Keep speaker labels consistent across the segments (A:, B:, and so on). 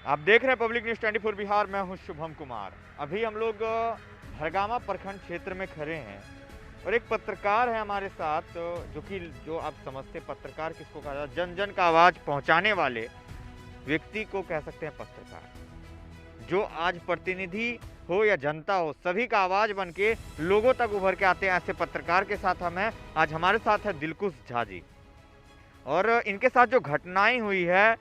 A: आप देख रहे हैं पब्लिक न्यूज़ 24 बिहार। मैं हूं शुभम कुमार। अभी हम लोग भरगामा प्रखंड क्षेत्र में खड़े हैं और एक पत्रकार है हमारे साथ, जो आप समझते पत्रकार किसको कहा जाता है, जन जन का आवाज़ पहुंचाने वाले व्यक्ति को कह सकते हैं पत्रकार। जो आज प्रतिनिधि हो या जनता हो, सभी का आवाज़ बन के लोगों तक उभर के आते हैं। ऐसे पत्रकार के साथ हम हैं। आज हमारे साथ है दिलखुश झा जी, और इनके साथ जो घटनाएं हुई है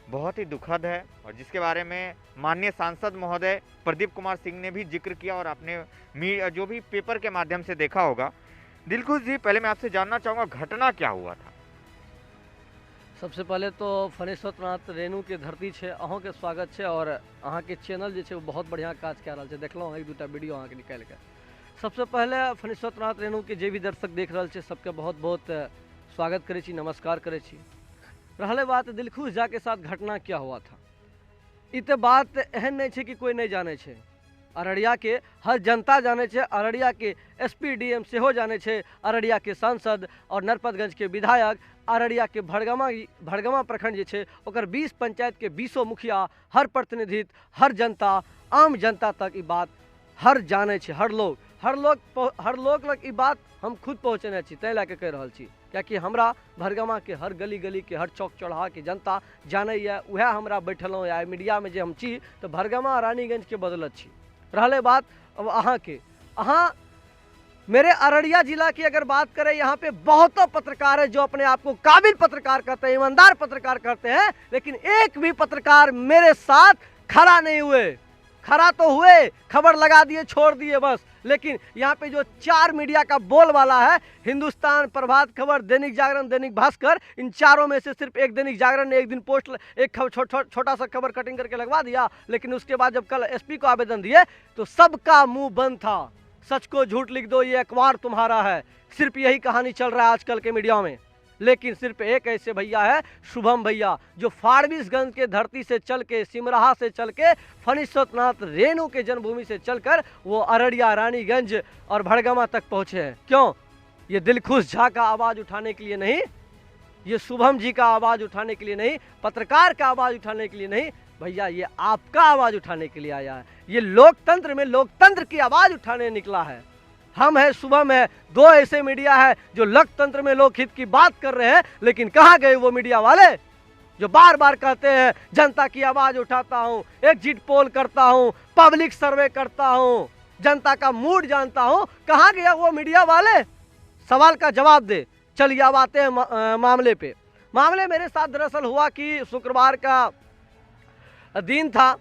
A: बहुत ही दुखद है, और जिसके बारे में माननीय सांसद महोदय प्रदीप कुमार सिंह ने भी जिक्र किया और आपने जो भी पेपर के माध्यम से देखा होगा। दिलखुश जी, पहले मैं आपसे जानना चाहूँगा घटना क्या हुआ था।
B: सबसे पहले तो फणेश्वरनाथ रेणु के धरती है, अहों के स्वागत है। और अहाँ के चैनल जो है वो बहुत बढ़िया काज कह रहा है। देखल एक दूटा वीडियो अहाँ के निकाल के। सबसे पहले फणेश्वरनाथ रेणु के जे भी दर्शक देख रहा है सबके बहुत बहुत स्वागत करे छी, नमस्कार करे छी। रहले बात दिलखुश झा के साथ घटना क्या हुआ था, इत बात एहन नहीं है कि कोई नहीं जाने छे। अररिया के हर जनता जाने छे, अररिया के एसपी डीएम सेहो जाने छे, अररिया के सांसद और नरपतगंज के विधायक, अररिया के भड़गमा प्रखंड जे छे ओकर 20 पंचायत के 20 मुखिया, हर प्रतिनिधित्व, हर जनता, आम जनता तक ई बात हर जाने छे। हर लोग लग ई बात हम खुद पहुँचने छी, तै लैके कह रहल छी। क्या हमरा भरगमा के हर गली गली के हर चौक चौराहा के जनता जाने वह हमरा बैठलों या मीडिया में जे हम छी तो भरगमा रानीगंज के बदलत छी। रहले बात अब अहाँ मेरे अररिया जिला की अगर बात करें, यहाँ पे बहुतों पत्रकार है जो अपने आप को काबिल पत्रकार कहते हैं, ईमानदार पत्रकार करते हैं, लेकिन एक भी पत्रकार मेरे साथ खड़ा नहीं हुए। खड़ा तो हुए, खबर लगा दिए, छोड़ दिए बस। लेकिन यहाँ पे जो 4 मीडिया का बोलबाला है, हिंदुस्तान, प्रभात खबर, दैनिक जागरण, दैनिक भास्कर, इन चारों में से सिर्फ एक दैनिक जागरण ने एक दिन पोस्ट एक छोटा सा खबर कटिंग करके लगवा दिया। लेकिन उसके बाद जब कल एसपी को आवेदन दिए तो सबका मुंह बंद था। सच को झूठ लिख दो, ये अखबार तुम्हारा है, सिर्फ यही कहानी चल रहा है आजकल के मीडिया में। लेकिन सिर्फ एक ऐसे भैया है, शुभम भैया, जो फारबिसगंज के धरती से चल के, सिमराहा से चल के, फणेश्वरनाथ रेणु के जन्मभूमि से चलकर वो अररिया, रानीगंज और भड़गमा तक पहुंचे हैं। क्यों? ये दिलखुश झा का आवाज उठाने के लिए नहीं, ये शुभम जी का आवाज उठाने के लिए नहीं, पत्रकार का आवाज उठाने के लिए नहीं भैया, ये आपका आवाज उठाने के लिए आया है। ये लोकतंत्र में लोकतंत्र की आवाज उठाने निकला है। हम है, शुभम है, 2 ऐसे मीडिया है जो लोकतंत्र में लोकहित की बात कर रहे हैं। लेकिन कहाँ गए वो मीडिया वाले जो बार बार कहते हैं जनता की आवाज उठाता हूं, एग्जिट पोल करता हूं, पब्लिक सर्वे करता हूं, जनता का मूड जानता हूं। कहाँ गया वो मीडिया वाले? सवाल का जवाब दे। चलिए अब आते हैं मामले पे। मामले मेरे साथ दरअसल हुआ कि शुक्रवार का दिन था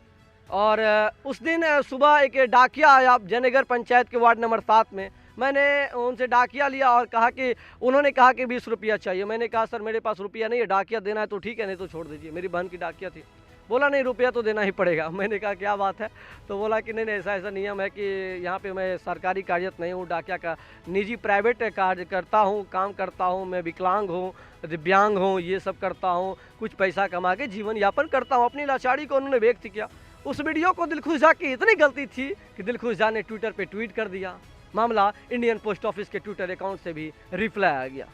B: और उस दिन सुबह एक डाकिया आया जयनगर पंचायत के वार्ड नंबर 7 में। मैंने उनसे डाकिया लिया और कहा कि उन्होंने कहा कि 20 रुपया चाहिए। मैंने कहा सर मेरे पास रुपया नहीं है, डाकिया देना है तो ठीक है, नहीं तो छोड़ दीजिए। मेरी बहन की डाकिया थी। बोला नहीं, रुपया तो देना ही पड़ेगा। मैंने कहा क्या बात है? तो बोला कि नहीं ऐसा नियम है कि यहाँ पे मैं सरकारी कार्यरत नहीं हूँ, डाकिया का निजी प्राइवेट कार्य करता हूँ, काम करता हूँ, मैं विकलांग हूँ, दिव्यांग हूँ, ये सब करता हूँ, कुछ पैसा कमा के जीवन यापन करता हूँ। अपनी लाचारी को उन्होंने व्यक्त किया। उस वीडियो को दिलखुश झा की इतनी गलती थी कि दिलखुश झा ने ट्विटर पे ट्वीट कर दिया। मामला इंडियन पोस्ट ऑफिस के ट्विटर अकाउंट से भी रिप्लाई आ गया।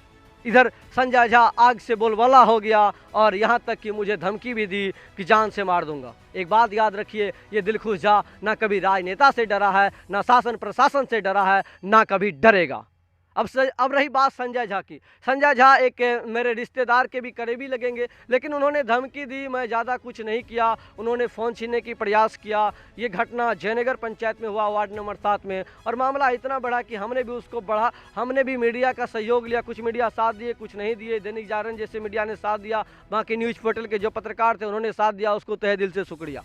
B: इधर संजय झा आग से बोलबाला हो गया और यहाँ तक कि मुझे धमकी भी दी कि जान से मार दूंगा। एक बात याद रखिए, ये दिलखुश झा ना कभी राजनेता से डरा है, ना शासन प्रशासन से डरा है, ना कभी डरेगा। अब रही बात संजय झा की। संजय झा एक मेरे रिश्तेदार के भी करीबी लगेंगे, लेकिन उन्होंने धमकी दी, मैं ज़्यादा कुछ नहीं किया। उन्होंने फ़ोन छीनने की प्रयास किया। ये घटना जयनगर पंचायत में हुआ, वार्ड नंबर 7 में। और मामला इतना बढ़ा कि हमने भी मीडिया का सहयोग लिया। कुछ मीडिया साथ दिए, कुछ नहीं दिए। दैनिक जागरण जैसे मीडिया ने साथ दिया, बाकी न्यूज़ पोर्टल के जो पत्रकार थे उन्होंने साथ दिया, उसको तहे दिल से शुक्रिया।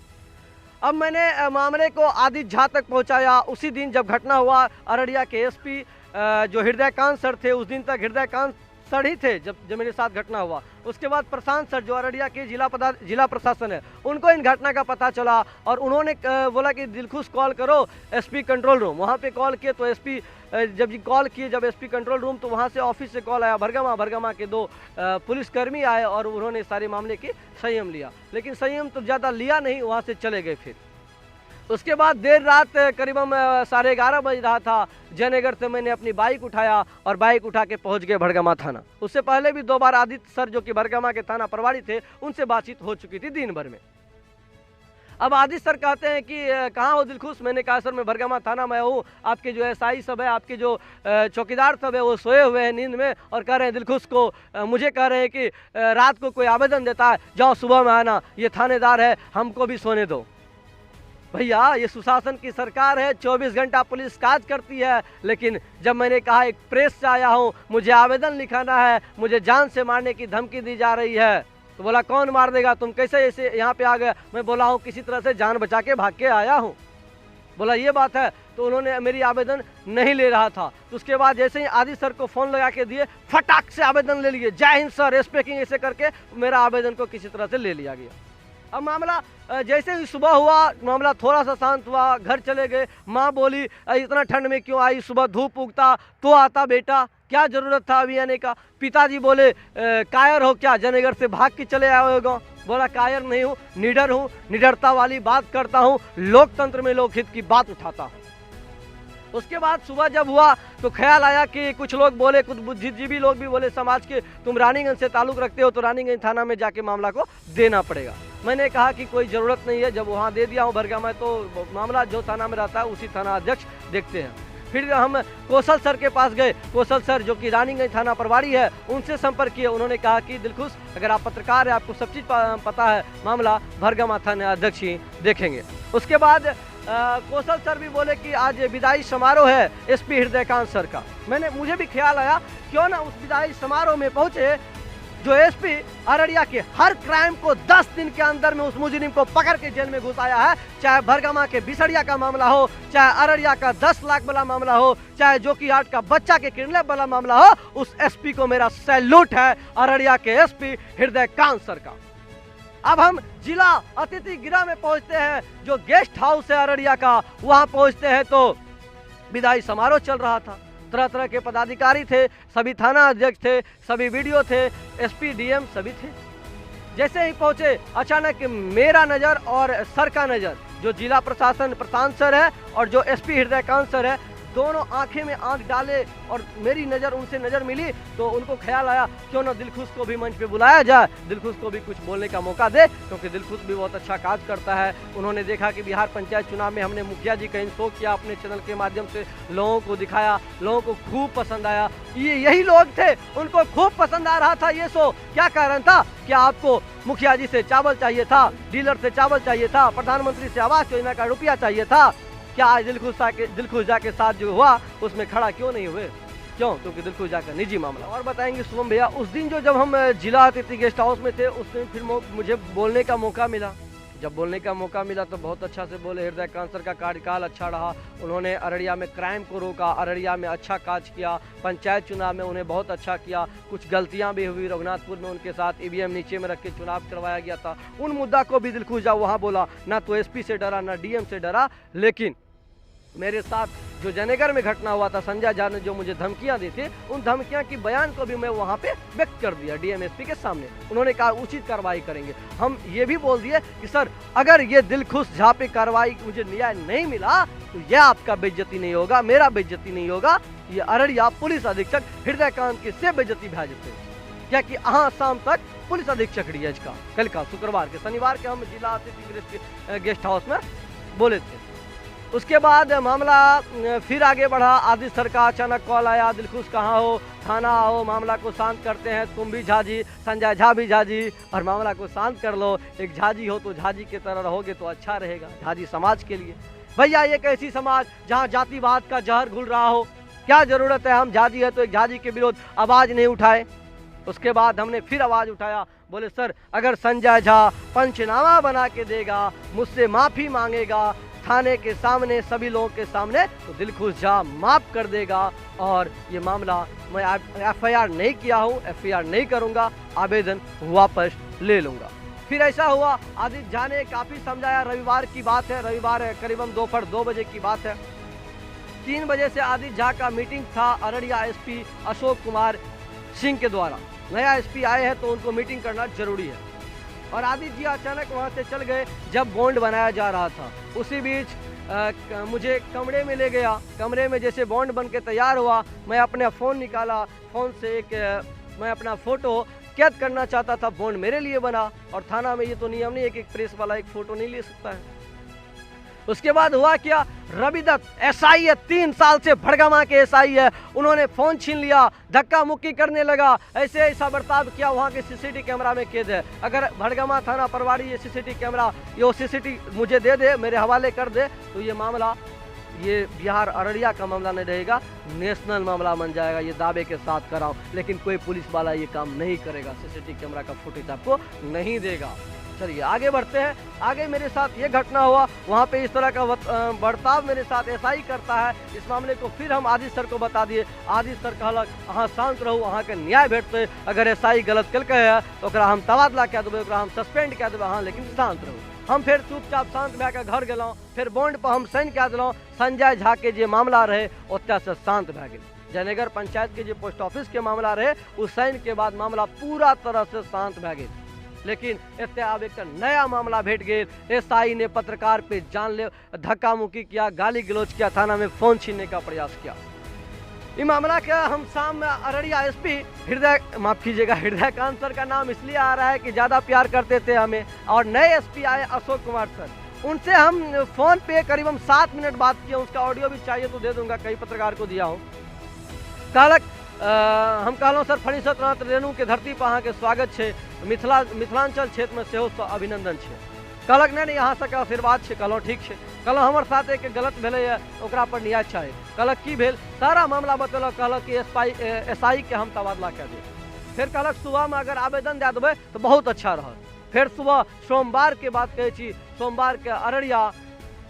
B: अब मैंने मामले को आदित्य झा तक पहुँचाया। उसी दिन जब घटना हुआ, अररिया के एसपी जो हृदयकांत सर थे, उस दिन तक हृदयकांत सर ही थे जब मेरे साथ घटना हुआ। उसके बाद प्रशांत सर जो अररिया के जिला प्रशासन है, उनको इन घटना का पता चला और उन्होंने बोला कि दिलखुश कॉल करो एसपी कंट्रोल रूम। वहाँ पे कॉल किए तो एसपी जब एसपी कंट्रोल रूम, तो वहाँ से ऑफिस से कॉल आया भरगमा के 2 पुलिसकर्मी आए और उन्होंने सारे मामले की संयम लिया। लेकिन संयम तो ज़्यादा लिया नहीं, वहाँ से चले गए। फिर उसके बाद देर रात करीबन 11:30 बज रहा था, जयनगर से मैंने अपनी बाइक उठाया और बाइक उठा के पहुंच गए भड़गमा थाना। उससे पहले भी 2 बार आदित्य सर जो कि भड़गमा के थाना प्रभारी थे, उनसे बातचीत हो चुकी थी दिन भर में। अब आदित्य सर कहते हैं कि कहाँ हो दिलखुश? मैंने कहा सर मैं भरगामा थाना में हूँ, आपके जो एसआई सब है, आपके जो चौकीदार सब है वो सोए हुए हैं नींद में और कह रहे हैं दिलखुश को, मुझे कह रहे हैं कि रात को कोई आवेदन देता है जाओ सुबह में आना, ये थानेदार है हमको भी सोने दो। भैया ये सुशासन की सरकार है, 24 घंटा पुलिस काज करती है, लेकिन जब मैंने कहा एक प्रेस से आया हूँ, मुझे आवेदन लिखाना है, मुझे जान से मारने की धमकी दी जा रही है, तो बोला कौन मार देगा, तुम कैसे ऐसे यहाँ पे आ गए? मैं बोला हूँ किसी तरह से जान बचा के भाग के आया हूँ। बोला ये बात है, तो उन्होंने मेरी आवेदन नहीं ले रहा था, तो उसके बाद जैसे ही आदित्य सर को फ़ोन लगा के दिए, फटाक से आवेदन ले लिए, जय हिंद सर स्पीकिंग, ऐसे करके मेरा आवेदन को किसी तरह से ले लिया गया। अब मामला जैसे ही सुबह हुआ, मामला थोड़ा सा शांत हुआ, घर चले गए। माँ बोली इतना ठंड में क्यों आई, सुबह धूप उगता तो आता बेटा, क्या ज़रूरत था अभी आने का? पिताजी बोले कायर हो क्या, जयनगर से भाग के चले आए हो गाँव? बोला कायर नहीं हूँ, निडर हूँ, निडरता वाली बात करता हूँ, लोकतंत्र में लोकहित की बात उठाता हूँ। उसके बाद सुबह जब हुआ तो ख्याल आया कि कुछ लोग बोले, कुछ बुद्धिजीवी लोग भी बोले समाज के, तुम रानीगंज से ताल्लुक़ रखते हो तो रानीगंज थाना में जाके मामला को देना पड़ेगा। मैंने कहा कि कोई ज़रूरत नहीं है, जब वहाँ दे दिया हूँ भरगामा में तो मामला जो थाना में रहता है उसी थाना अध्यक्ष देखते हैं। फिर हम कौशल सर के पास गए, कौशल सर जो कि रानीगंज थाना प्रभारी है, उनसे संपर्क किए। उन्होंने कहा कि दिलखुश अगर आप पत्रकार हैं, आपको सब चीज़ पता है, मामला भरगामा थाना अध्यक्ष ही देखेंगे। उसके बाद कौशल सर भी बोले कि आज विदाई समारोह है एसपी हृदयकांत सर का। मुझे भी ख्याल आया क्यों ना उस विदाई समारोह में पहुंचे जो एसपी अररिया के हर क्राइम को 10 दिन के अंदर में उस मुजरिम को पकड़ के जेल में घुसाया है, चाहे भरगामा के बिसड़िया का मामला हो, चाहे अररिया का 10 लाख वाला मामला हो, चाहे जोकीहाट का बच्चा के किडनैप वाला मामला हो, उस एसपी को मेरा सैल्यूट है, अररिया के एसपी हृदयकांत सर का। अब हम जिला अतिथि गृह में पहुंचते हैं, जो गेस्ट हाउस है अररिया का, वहां पहुंचते हैं तो विदाई समारोह चल रहा था। तरह तरह के पदाधिकारी थे, सभी थाना अध्यक्ष थे, सभी वीडियो थे, एसपी डीएम सभी थे। जैसे ही पहुंचे अचानक मेरा नज़र और सर का नज़र, जो जिला प्रशासन प्रशांत सर है और जो एसपी हृदयकांत सर है, दोनों आंखें में आंख डाले और मेरी नज़र उनसे नज़र मिली तो उनको ख्याल आया क्यों ना दिलखुश को भी मंच पे बुलाया जाए, दिलखुश को भी कुछ बोलने का मौका दे, क्योंकि दिलखुश भी बहुत अच्छा काज करता है। उन्होंने देखा कि बिहार पंचायत चुनाव में हमने मुखिया जी कहीं शो किया, अपने चैनल के माध्यम से लोगों को दिखाया, लोगों को खूब पसंद आया। ये यही लोग थे, उनको खूब पसंद आ रहा था ये शो। क्या कारण था? क्या आपको मुखिया जी से चावल चाहिए था, डीलर से चावल चाहिए था, प्रधानमंत्री से आवास योजना का रुपया चाहिए था? क्या आज दिलखुशा के साथ जो हुआ उसमें खड़ा क्यों नहीं हुए? क्यों? क्योंकि दिलखुशा का निजी मामला। और बताएंगे शुभम भैया, उस दिन जब हम जिला अतिथि गेस्ट हाउस में थे, उस दिन फिर मुझे बोलने का मौका मिला। जब बोलने का मौका मिला तो बहुत अच्छा से बोले। हृदयकांत सर का कार्यकाल अच्छा रहा, उन्होंने अररिया में क्राइम को रोका, अररिया में अच्छा काज किया, पंचायत चुनाव में उन्हें बहुत अच्छा किया। कुछ गलतियां भी हुई, रघुनाथपुर में उनके साथ ईवीएम नीचे में रख के चुनाव करवाया गया था, उन मुद्दा को भी दिलखुशा वहाँ बोला। ना तो एसपी से डरा, ना डीएम से डरा, लेकिन मेरे साथ जो जयनगर में घटना हुआ था, संजय झा ने जो मुझे धमकियां दी थी, उन धमकियां की बयान को भी मैं वहां पे व्यक्त कर दिया डीएमएसपी के सामने। उन्होंने कहा उचित कार्रवाई करेंगे। हम ये भी बोल दिए कि सर अगर ये दिलखुश झा पे कार्रवाई मुझे न्याय नहीं मिला तो यह आपका बेइज्जती नहीं होगा, मेरा बेइज्जती नहीं होगा, ये अररिया पुलिस अधीक्षक हृदयकांत की से बेइज्जती भा जेते, क्या कि अहाँ शाम तक पुलिस अधीक्षक रियाज का कल का शुक्रवार के शनिवार के हम जिला अतिथि गेस्ट हाउस में बोले थे। उसके बाद मामला फिर आगे बढ़ा। आदित्य सर का अचानक कॉल आया, दिलखुश कहाँ हो, थाना आओ, मामला को शांत करते हैं, तुम भी झाजी, संजय झा भी झाजी, और मामला को शांत कर लो। एक झाजी हो तो झाजी की तरह रहोगे तो अच्छा रहेगा, झाजी समाज के लिए। भैया एक ऐसी समाज जहाँ जातिवाद का जहर घुल रहा हो, क्या जरूरत है हम झाजी है तो एक झाजी के विरोध आवाज नहीं उठाए? उसके बाद हमने फिर आवाज उठाया, बोले सर अगर संजय झा पंचनामा बना के देगा, मुझसे माफी मांगेगा थाने के सामने, सभी लोगों के सामने, तो दिलखुश झा माफ कर देगा और ये मामला मैं एफआईआर नहीं किया हूँ, एफआईआर नहीं करूँगा, आवेदन वापस ले लूँगा। फिर ऐसा हुआ, आदित्य झा ने काफ़ी समझाया। रविवार की बात है, रविवार करीबन दोपहर 2 बजे की बात है। 3 बजे से आदित्य झा का मीटिंग था अररिया एसपी अशोक कुमार सिंह के द्वारा। नया एसपी आए हैं तो उनको मीटिंग करना जरूरी है, और आदित्य जी अचानक वहाँ से चल गए जब बॉन्ड बनाया जा रहा था। उसी बीच मुझे कमरे में ले गया। कमरे में जैसे बॉन्ड बन के तैयार हुआ, मैं अपना फ़ोन निकाला, फ़ोन से मैं अपना फ़ोटो कैद करना चाहता था, बॉन्ड मेरे लिए बना। और थाना में ये तो नियम नहीं है कि एक प्रेस वाला एक फोटो नहीं ले सकता है। उसके बाद हुआ क्या, रवि दत्त एसआई है, 3 साल से भड़गामा के एसआई है, उन्होंने फोन छीन लिया, धक्का मुक्की करने लगा, ऐसे ऐसा बर्ताव किया, वहाँ के सीसीटीवी कैमरा में कैद है। अगर भड़गामा थाना प्रभारी ये सीसीटीवी कैमरा, ये सीसीटीवी मुझे दे दे, मेरे हवाले कर दे, तो ये मामला, ये बिहार अररिया का मामला नहीं रहेगा, नेशनल मामला बन जाएगा, ये दावे के साथ कराऊं। लेकिन कोई पुलिस वाला ये काम नहीं करेगा, सीसीटीवी कैमरा का फुटेज आपको नहीं देगा। चलिए आगे बढ़ते हैं। आगे मेरे साथ ये घटना हुआ, वहाँ पे इस तरह का बर्ताव मेरे साथ एसआई करता है। इस मामले को फिर हम आदित्य सर को बता दिए। आदित्य सर कहलक अहाँ शांत रहू, अहाँ के न्याय भेटते, अगर एसआई गलत कलकै है तो ओकरा हम तबादला कए देबै, ओकरा हम सस्पेंड कए देबै, अहाँ लेकिन शांत रहू। हम फिर चुपचाप शांत भए के घर गेलहुँ, फिर बॉन्ड पर हम साइन कए देलहुँ। संजय झा के जे मामला रहे ओतऽ से शांत भए गेल। जयनगर पंचायत के जो पोस्ट ऑफिस के मामला रहे, उस साइन के बाद मामला पूरा तरह से शांत भए गेल। लेकिन एते आब एक नया मामला भेट गेल। एसआई ने पत्रकार पे जानलेवा धक्का मुक्की किया, गाली गलौज किया, थाना में फोन छीनने का प्रयास किया। ये मामला क्या, हम शाम में अररिया एसपी हृदयकांत सर का नाम इसलिए आ रहा है कि ज़्यादा प्यार करते थे हमें, और नए एसपी आए अशोक कुमार सर, उनसे हम फ़ोन पे करीबन 7 मिनट बात किए। उसका ऑडियो भी चाहिए तो दे दूंगा, कई पत्रकार को दिया हूँ। कहलक हम कहलहुँ सर फणीश्वरनाथ रेणु के धरती पर अहाँ के स्वागत है, मिथिलांचल क्षेत्र में सेहो अभिनंदन है। कहलक नहीं अहाँ सबके आशीर्वाद है। कहलहुँ ठीक है। कहलहुँ हमर साथ एक गलत भेलै है, ओकरा पर न्याय चाही। कहलक की भेल, सारा मामला बतेलक। कहलक कि एसआई के हम तबादला कए देब। फिर कहलक सुबह में अगर आवेदन दे देबै तो बहुत अच्छा रहत। फिर सुबह सोमवार के बात कहै छी, सोमवार के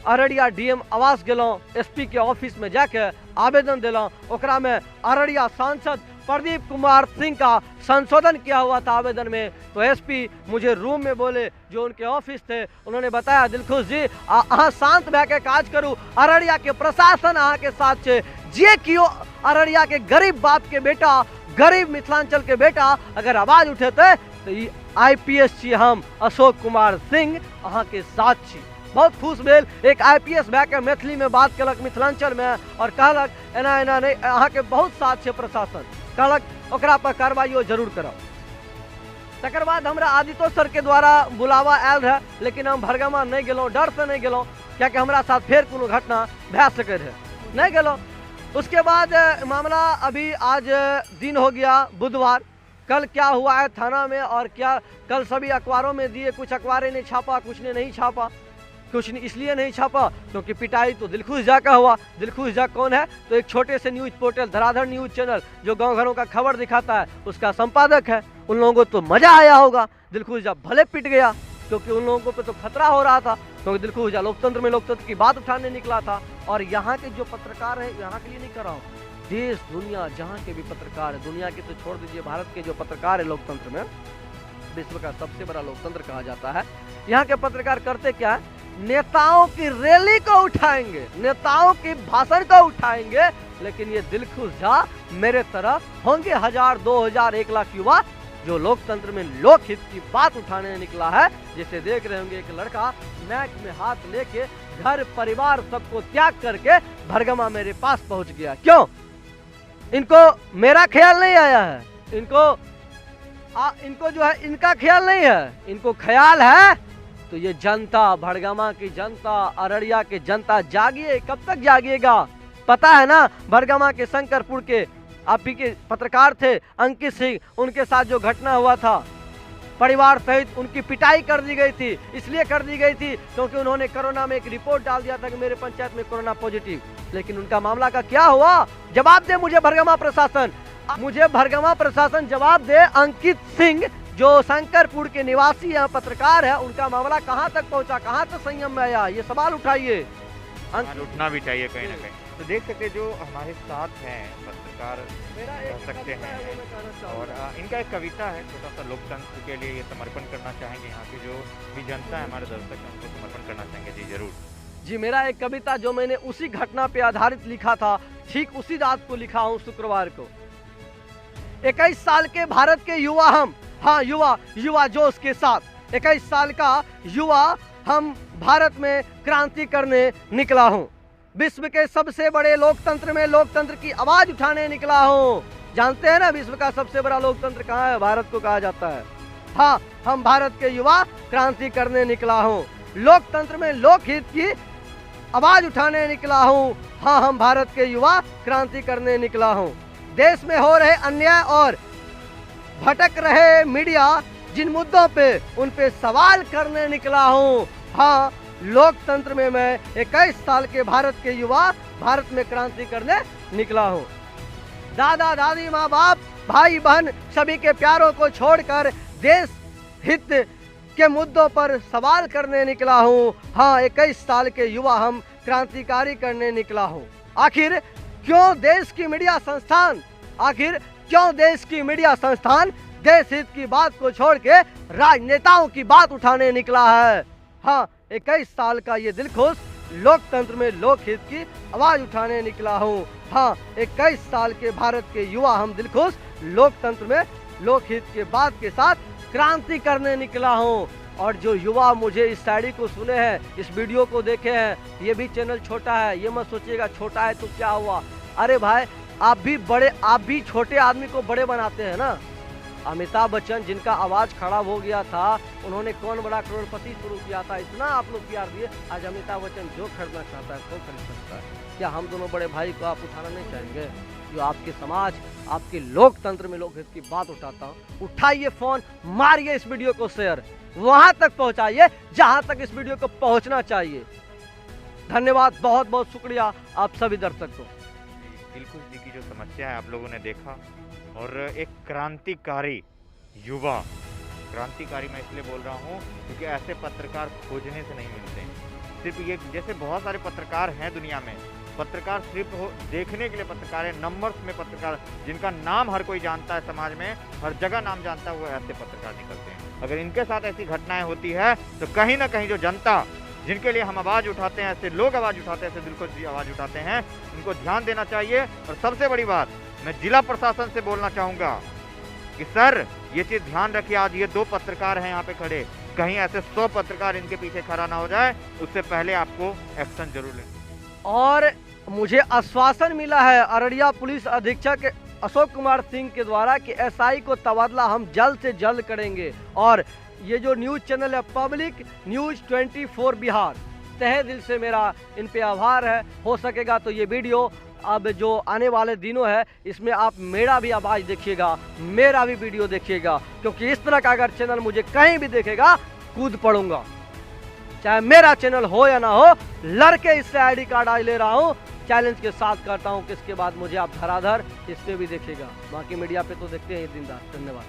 B: अररिया डीएम आवास गेलहुँ, एसपी के ऑफिस में जाके आवेदन दिलहुँ। ओकरा में अररिया सांसद प्रदीप कुमार सिंह का संशोधन किया हुआ था आवेदन में। तो एसपी मुझे रूम में बोले, जो उनके ऑफिस थे, उन्होंने बताया दिलखुश जी अहाँ शांत भए के काज करू, अररिया के प्रशासन अहाँ के साथ है। जे कियो अररिया के गरीब बाप के बेटा, गरीब मिथिलांचल के बेटा अगर आवाज उठेते तो ई आईपीएस छी हम अशोक कुमार सिंह अहाँ के साथ छी। बहुत खुश भेल। एक आईपीएस भए के मैथिली में बात कलक मिथिलांचल में, और कहलक एना एना नहीं, अहाँ के बहुत साथ है प्रशासन। कहलक ओकरा पर कार्रवाइयो जरूर करब। तकर बाद हमरा आदित्य सर के द्वारा बुलावा आयल रहे, लेकिन हम भड़गामा नहीं गेलहुँ, डर से नहीं गेलहुँ, कियाकि हमरा साथ फिर कोनो घटना भए सकै रहे, नहीं गेलहुँ। उसके बाद मामला अभी आज दिन हो गया बुधवार। कल क्या हुआ है थाना में और क्या कल सभी अखबारों में दिए, कुछ अखबारें ने छापा, कुछ ने नहीं छापा। कुछ इसलिए नहीं छापा क्योंकि पिटाई तो दिलखुश झा का हुआ। दिलखुश झा कौन है, तो एक छोटे से न्यूज पोर्टल धराधर न्यूज चैनल जो गांव घरों का खबर दिखाता है, उसका संपादक है। उन लोगों को तो मजा आया होगा। दिलखुश झा भले पिट गया, क्योंकि उन लोगों पे तो खतरा हो रहा था, क्योंकि दिलखुश झा लोकतंत्र की बात उठाने निकला था। और यहाँ के जो पत्रकार है, यहाँ के लिए नहीं कर रहा हूँ, देश दुनिया जहाँ के भी पत्रकार है, दुनिया के तो छोड़ दीजिए, भारत के जो पत्रकार है लोकतंत्र में, विश्व का सबसे बड़ा लोकतंत्र कहा जाता है। यहाँ के पत्रकार करते क्या है, नेताओं की रैली को उठाएंगे, नेताओं की भाषण को उठाएंगे, लेकिन ये दिलखुश झा मेरे तरह होंगे 1000, 2000, 1 लाख युवा जो लोकतंत्र में लोकहित की बात उठाने निकला है। जिसे देख रहे होंगे, एक लड़का नेक में हाथ लेके घर परिवार सबको त्याग करके भड़गामा मेरे पास पहुंच गया। क्यों? इनको मेरा ख्याल नहीं आया है, इनको जो है इनका ख्याल नहीं है, इनको ख्याल है तो ये जनता, भड़गामा की जनता, अररिया की जनता जागिए। कब तक जागिएगा? पता है ना, भड़गामा के शंकरपुर के आप ही के पत्रकार थे अंकित सिंह, उनके साथ जो घटना हुआ था, परिवार सहित उनकी पिटाई कर दी गई थी। इसलिए कर दी गई थी क्योंकि उन्होंने कोरोना में एक रिपोर्ट डाल दिया था कि मेरे पंचायत में कोरोना पॉजिटिव। लेकिन उनका मामला का क्या हुआ? जवाब दे मुझे भड़गामा प्रशासन, मुझे भड़गामा प्रशासन जवाब दे। अंकित सिंह जो शंकरपुर के निवासी है, पत्रकार है, उनका मामला कहां तक पहुंचा, कहां तक संयम में आया, ये सवाल उठाइए।
A: उठना भी चाहिए कहीं ना कहीं। तो देख सकते जो हमारे साथ हैं पत्रकार कह सकते हैं, और इनका एक कविता है छोटा सा, लोकतंत्र के लिए ये समर्पण करना चाहेंगे। यहाँ की जो भी जनता है, हमारे दर्शक हैं, उनको समर्पण करना चाहेंगे। जी जरूर
B: जी। मेरा एक कविता जो मैंने उसी घटना पे आधारित लिखा था, ठीक उसी रात को लिखा हूँ, शुक्रवार को। 21 साल के भारत के युवा हम, हाँ युवा जोश के साथ 21 साल का युवा हम भारत में क्रांति करने निकला हूँ। विश्व के सबसे बड़े लोकतंत्र में लोकतंत्र की आवाज उठाने निकला हूँ। जानते हैं ना विश्व का सबसे बड़ा लोकतंत्र कहाँ है? भारत को कहा जाता है। हाँ, हम भारत के युवा क्रांति करने निकला हूँ, लोकतंत्र में लोकहित की आवाज उठाने निकला हूँ। हाँ, हम भारत के युवा क्रांति करने निकला हूँ। देश में हो रहे अन्याय और भटक रहे मीडिया जिन मुद्दों पे उन पे सवाल करने निकला हूँ। हाँ, लोकतंत्र में मैं 21 साल के भारत के युवा भारत में क्रांति करने निकला हूँ। दादा दादी माँ बाप भाई बहन सभी के प्यारों को छोड़कर देश हित के मुद्दों पर सवाल करने निकला हूँ। हाँ, 21 साल के युवा हम क्रांतिकारी करने निकला हूँ। आखिर क्यों देश की मीडिया संस्थान देश हित की बात को छोड़ के राजनेताओं की बात उठाने निकला है? हाँ, 21 साल का ये दिलखुश लोकतंत्र में लोकहित की आवाज उठाने निकला हूँ। हाँ, 21 साल के भारत के युवा हम दिलखुश लोकतंत्र में लोकहित के बात के साथ क्रांति करने निकला हूँ। और जो युवा मुझे इस शायरी को सुने हैं, इस वीडियो को देखे हैं, ये भी चैनल छोटा है, ये मत सोचिएगा छोटा है तो क्या हुआ। अरे भाई, आप भी छोटे आदमी को बड़े बनाते हैं ना। अमिताभ बच्चन जिनका आवाज खराब हो गया था, उन्होंने कौन बड़ा करोड़पति शुरू किया था, इतना आप लोग प्यार दिए। आज अमिताभ बच्चन जो खरीदना चाहता है वो खरीद सकता है। क्या हम दोनों बड़े भाई को आप उठाना नहीं चाहेंगे? जो आपके समाज, आपके लोकतंत्र में लोकहित की बात उठाता हूँ, उठाइए फोन, मारिए इस वीडियो को शेयर, वहां तक पहुंचाइए जहां तक इस वीडियो को पहुंचना चाहिए। धन्यवाद, बहुत बहुत शुक्रिया आप सभी दर्शक को।
A: दिलखुश जी की जो समस्या है आप लोगों ने देखा, और एक क्रांतिकारी युवा, क्रांतिकारी मैं इसलिए बोल रहा हूँ क्योंकि ऐसे पत्रकार खोजने से नहीं मिलते। सिर्फ ये जैसे बहुत सारे पत्रकार हैं दुनिया में, पत्रकार सिर्फ देखने के लिए पत्रकार है, नंबर्स में पत्रकार जिनका नाम हर कोई जानता है, समाज में हर जगह नाम जानता है, वो ऐसे पत्रकार निकलते हैं। अगर इनके साथ ऐसी घटनाएं होती है तो कहीं ना कहीं जो जनता, जिनके लिए हम आवाज़ उठाते हैं, ऐसे लोग आवाज़ उठाते हैं, ऐसे दिलखुश जी आवाज़ उठाते हैं, उनको ध्यान देना चाहिए। और सबसे बड़ी बात, मैं जिला प्रशासन से बोलना चाहूँगा कि सर ये चीज़ ध्यान रखिए, आज ये 2 पत्रकार हैं यहाँ पे खड़े, कहीं ऐसे 100 पत्रकार इनके पीछे खड़ा ना हो जाए, उससे पहले आपको एक्शन जरूर लें।
B: और मुझे आश्वासन मिला है अररिया पुलिस अधीक्षक अशोक कुमार सिंह के द्वारा कि एसआई को तबादला हम जल्द से जल्द करेंगे। और ये जो न्यूज़ चैनल है पब्लिक न्यूज़ 24 बिहार, तहे दिल से मेरा इन पे आभार है। हो सकेगा तो ये वीडियो अब जो आने वाले दिनों है इसमें आप मेरा भी आवाज़ देखिएगा, मेरा भी वीडियो देखिएगा, क्योंकि इस तरह का अगर चैनल मुझे कहीं भी देखेगा कूद पड़ूंगा। चाहे मेरा चैनल हो या ना हो, लड़के इससे आईडी कार्ड आज ले रहा हूँ, चैलेंज के साथ करता हूँ कि इसके बाद मुझे आप धराधर इस पे भी देखिएगा। बाकी मीडिया पे तो देखते हैं दिन रात। धन्यवाद।